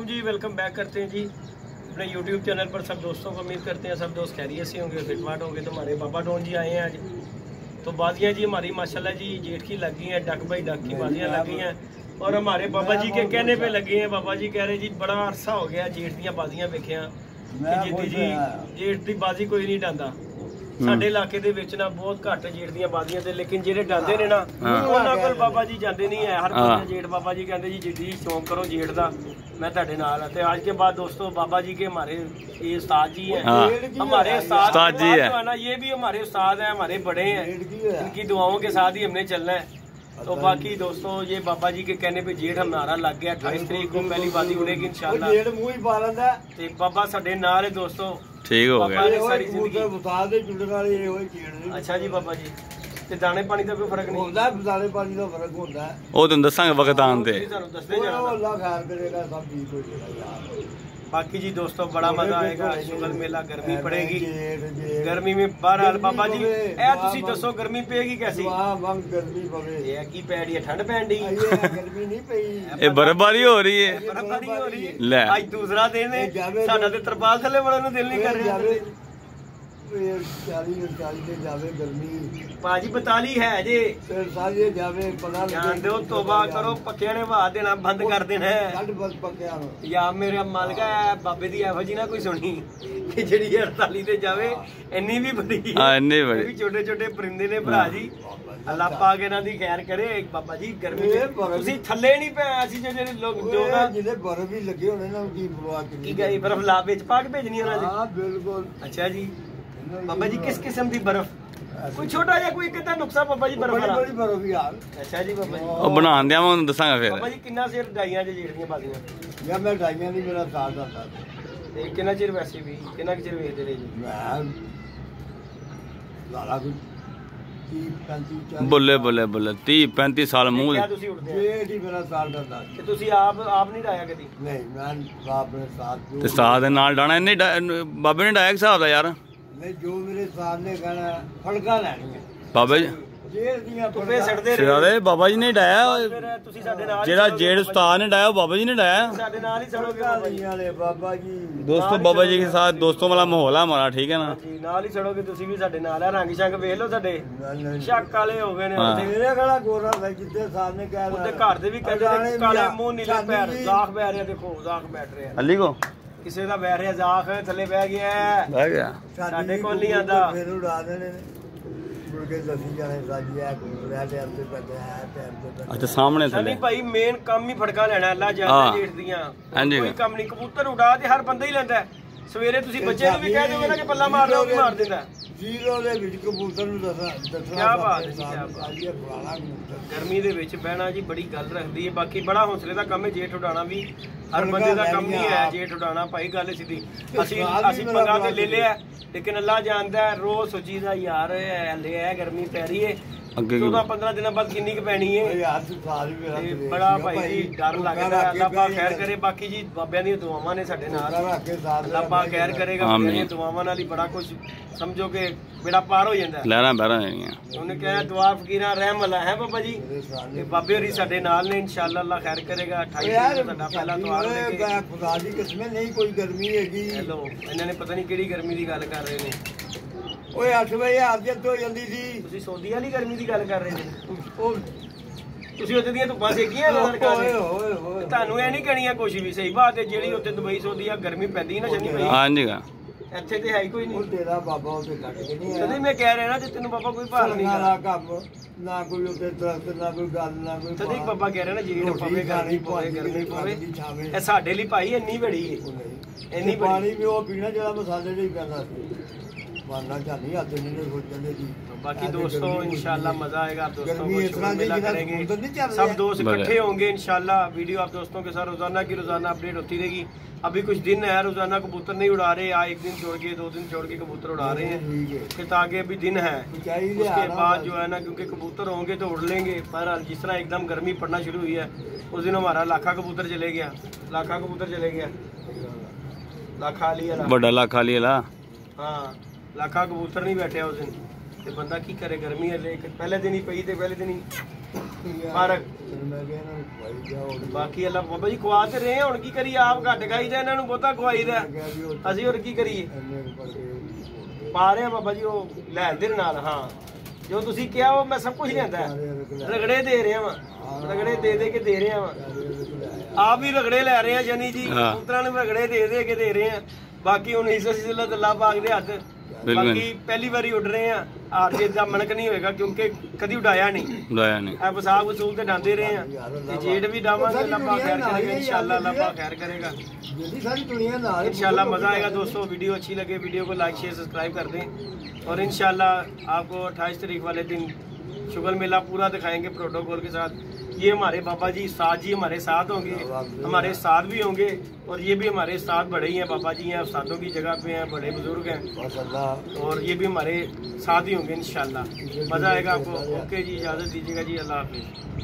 जी welcome back करते हैं जी अपने YouTube चैनल पर। सब दोस्तों को उम्मीद करते हैं सब दोस्त खैरियत से होंगे, फिटफाट होंगे। तो हमारे बाबा डॉन जी आए हैं आज। तो बाजियाँ जी हमारी माशाल्लाह जी जेठ की लगी हैं, डक बाई डक की बाजियाँ लगी हैं और हमारे बाबा जी के कहने पे लगे हैं। बाबा जी कह रहे जी बड़ा अरसा हो गया जेठ दी बाजियाँ वेखिया कि जिद्दी जी जेठ की बाजी कोई नहीं डांदा। ਸਾਡੇ ਇਲਾਕੇ ਦੇ ਵਿੱਚ ਨਾ ਬਹੁਤ ਘੱਟ ਜੇਠ ਦੀਆਂ ਬਾਜ਼ੀਆਂ ਤੇ, ਲੇਕਿਨ ਜਿਹੜੇ ਡਾਂਦੇ ਨੇ ਨਾ ਉਹਨਾਂ ਕੋਲ ਬਾਬਾ ਜੀ ਜਾਂਦੇ ਨਹੀਂ ਹੈ। ਹਰ ਕੋਈ जेठ बाबा जी कहते जी जिद्दी शौक करो जेठ का, मैं तेरे नाल। तो आज के बाद दोस्तों बाबा जी के हमारे ये उस्ताद जी हैं, हमारे उस्ताद जी है ना, ये भी हमारे उस्ताद हैं, हमारे बड़े हैं। इनकी दुआओं के साथ ही हमने चलना है। तो बाकी दोस्तों ये बाबा जी के कहने पे जेठ हमारा लग गया। 28 तारीख को पहली बाजी उड़ेगी इंशाल्लाह। बाबा साडे नाल है दोस्तों, ठीक हो गया सारी जिंदगी। अच्छा जी बाबा जी ते दाने पानी का कोई फर्क नहीं होता? दाने पानी का फर्क होता है, वो तुम दसांगे वक्त आन ते दसदे जाना, अल्लाह खैर करेगा, सब ठीक हो जाएगा। बाकी जी दोस्तों बड़ा मजा आएगा। शुगर मेला गर्मी पड़ेगी, गर्मी में बहरहाल बाबा जी ए तुसी दसो गर्मी पेगी कैसी? गर्मी पवे ये की पै रही है, ठंड पैन दी, गर्मी नहीं पई, ये बर्फबारी हो रही है, बर्फबारी हो रही है। ले आज दूसरा दिन है, साडा ते तरपाल थले बड़न नु दिल नहीं कर रहा। 40 जावे गर्मी पाजी 42 है जे साजे जावे पता जान दो, तौबा करो, पक्के ने वाह देना बंद कर देना है या मेरे मालिका बाबे दी एहो जी ना कोई सुनी कि जेड़ी 48 ते जावे इन्नी भी बड़ी इन्नी बड़ी छोटे छोटे परिंदे ने भरा जी। अल्लाह पाक इन्हां दी खैर करे। बाबा जी गर्मी तुसी थल्ले नहीं पै असि जेड़े लोग जो ना जिले बर्फ भी लगे होने ना उनकी परवाह की गई, बर्फ ला विच पा के भेजनी उन्हां दी। हां बिल्कुल। अच्छा जी बाबा जी किस किस्म की बर्फ? कोई छोटा या कोई कितना नुकसा बाबा जी बर्फ वाला? बड़ी बर्फ यार। अच्छा जी बाबा जी ओ बनान दिया मैं दसांगा फिर। बाबा जी कितना चिर डाइयां जे जेड़ियां बाजियां? या मैं डाइयां नहीं, मेरा साल दा था। ते कितना चिर वैसे भी कितना चिर वेचदे रहे जी? मैं लाला कोई 30-35 बोले बोले बोले 30-35 साल मुंह ये जी मेरा साल दा था। ते तुसी आप नहीं डाया कदी? नहीं मैं बाप ने साथ ते साथ दे नाल डाना नहीं बाबे ने डाया के हिसाब दा यार नहीं, जो मेरे सामने कहना फड़का लैनी है बाबा जी बाबा जी ने डाया, जेड़ा जेड़ उस्ताद ने डाया बाबा जी ने डाया। बाबा जी दोस्तों बाबा जी के साथ दोस्तों वाला माहौल है हमारा, ठीक है ना? नाल ही चढ़ोगे तुसी भी साडे नाल है। रंग शंग वेख लो साडे शक वाले हो गए ने, तेरे गला गोरा था जिद्दे सामने कह रहा है घर दे भी कहंदे काले मुंह नीले पैर जाख बह रहे, देखो जाख बैठ रहे हैं अली को किसी का बह रहा जाख थले बह गया साडे कोल नहीं आंदा फिर उड़ा देने अच्छा सामने नहीं भाई मेन काम ही फड़का लेना। अल्लाह जाने जेठ दियां कोई काम नहीं, कबूतर उड़ा ते हर बंदा ही लेंदा है। सवेरे तुसी बच्चे नूं भी कह दोगे ना कि पल्ला मार लो भी मार देंदा जीरो दे विच कबूतर नूं दसना क्या बात है, क्या बात। गर्मी दे विच बहना जी बड़ी गल रखदी है। बाकी बड़ा हौसले दा काम है जेठ उड़ाना भी, हर बंदे दा काम नहीं है जेठ उड़ाना भाई। गल सीधी असी पंगा ते ले लिया, लेकिन अल्लाह जानदा है रोज सोचीदा यार हले है गर्मी पै रही है 14-15 दिन बाद किन्नी पैनी है। बड़ा भाई जी डर लगदा है। अल्लाह पाक खैर करे। बाकी जी बाबियां दी दुआवां ने साडे नाल, अल्लाह पाक खैर करेगा। मेरी दुआवां नाल ही बड़ा कुछ समझो कि बेड़ा पार हो जांदा है, लहरां बहरां जांदियां। उन्हें कहा दुआ फकीरां रहम वाला है बाबा जी ते बाबे होरी साडे नाल ने इंशाअल्लाह। अल्लाह खैर करेगा। 28 को साडा पहला त्योहार लेके खुदा दी कसम नहीं कोई गर्मी हैगी। हेलो इन्हां ने पता नहीं किहड़ी गर्मी दी गल कर रहे ने। ओए 8 बजे आदत हो जाती थी, तुसी सऊदी वाली गर्मी की गल कर रहे थे। तुसी उत्थे ਦੀਆਂ ਧੁੱਪਾਂ ਸੇਕੀਆਂ ਨਜ਼ਰ ਕਰ ਰਹੇ ਹੋ, ਤੁਹਾਨੂੰ ਇਹ ਨਹੀਂ ਕਹਿਣੀਆਂ ਕੁਝ ਵੀ। ਸਹੀ ਬਾਤ ਹੈ, ਜਿਹੜੀ ਉੱਥੇ ਦੁਬਈ ਸਊਦੀ ਆ ਗਰਮੀ ਪੈਂਦੀ ਨਾ ਸ਼ਨੀ ਭਾਈ। ਹਾਂਜੀ ਇੱਥੇ ਤੇ ਹੈ ਹੀ ਕੋਈ ਨਹੀਂ। ਤੇਰਾ ਬਾਬਾ ਉੱਥੇ ਕੱਟ ਕੇ ਨਹੀਂ ਆਇਆ। ਕਦੇ ਮੈਂ ਕਹਿ ਰਿਹਾ ਨਾ ਜੇ ਤੈਨੂੰ ਬਾਬਾ ਕੋਈ ਭਾਰ ਨਹੀਂ ਕਰਾ ਕੰਮ ਨਾ ਕੋਈ ਉੱਥੇ ਦਰਖਤ ਨਾ ਕੋਈ ਗੱਲ ਨਾ ਕੋਈ। ਕਦੇ ਬਾਬਾ ਕਹਿ ਰਿਹਾ ਨਾ ਜਿਹੜੀ ਪਵੇ ਗਰਮੀ ਪਵੇ ਇਹ ਸਾਡੇ ਲਈ ਭਾਈ ਇੰਨੀ ਬੜੀ ਹੈ, ਇੰਨੀ ਪਾਣੀ ਵੀ ਉਹ ਪੀਣਾ ਜਿਹੜਾ ਮਸਾਲੇ ਨਹੀਂ ਪੈਂਦਾ मानना चाहिए आते नहीं सोच चले जी। बाकी दोस्तों इंशाल्लाह मजा आएगा। आप दोस्तों को शुगर मेला करेंगे, सब दोस्त इकट्ठे होंगे इंशाल्लाह। वीडियो आप दोस्तों के साथ रोजाना की रोजाना अपडेट होती रहेगी। अभी कुछ दिन है रोजाना कबूतर नहीं उड़ा रहे, एक दिन छोड़ के 2 दिन छोड़ के कबूतर उड़ा रहे हैं। फिर आगे अभी दिन है, उसके बाद जो है ना क्योंकि कबूतर होंगे तो उड़ लेंगे। पर जिस तरह एकदम गर्मी पड़ना शुरू हुई है उस दिन हमारा लाखा कबूतर चले गया, लाखा कबूतर चले गया, लाखा अली बड़ा लाखा अली हाँ लाखा कबूतर नहीं बैठे उस दिन। बंदा की करे गर्मी है, पहले दिन ही पई, पहले दिन ही मारक बाकी अल्लाह बाबा जी खुआ ते रहे हुण की करिए आप घट खाई जाए इन्हां नूं बहुता खुआईदा असीं होर की करिए पा रहे हैं बाबा जी वो लैंदे नाल हाँ जो तुसीं कहा वो मैं सब कुछ लिआंदा रगड़े दे रहे वा रगड़े दे के दे रहे वा आप भी रगड़े लै रहे हैं जनी जी पुत्रां नूं रगड़े दे के दे रहे हैं बाकी हुण इज्जत अल्लाह पाक दे हत्थ बाकी पहली बारी उड़ रहे हैं हार जीत का मनक नहीं होएगा क्योंकि कभी उड़ाया नहीं वसाख वसूल ते डांदे रहे हैं जेठ भी डावांगे अल्लाह पाक खैर करेगा इंशाल्लाह अल्लाह पाक खैर करेगा इंशाल्लाह मजा आएगा दोस्तों वीडियो अच्छी लगे वीडियो को लाइक शेयर सब्सक्राइब कर दें और इंशाल्लाह आपको 28 तारीख वाले दिन शुगर मेला पूरा दिखाएंगे प्रोटोकॉल के साथ ये हमारे बाबा जी साथ जी हमारे साथ होंगे हमारे साथ भी होंगे और ये भी हमारे साथ बड़े ही हैं बाबा जी हैं उस्तादों की जगह पे हैं बड़े बुजुर्ग हैं और ये भी हमारे साथ ही होंगे इंशाल्लाह मज़ा आएगा आपको ओके जी इजाज़त दीजिएगा जी अल्लाह हाफिज़।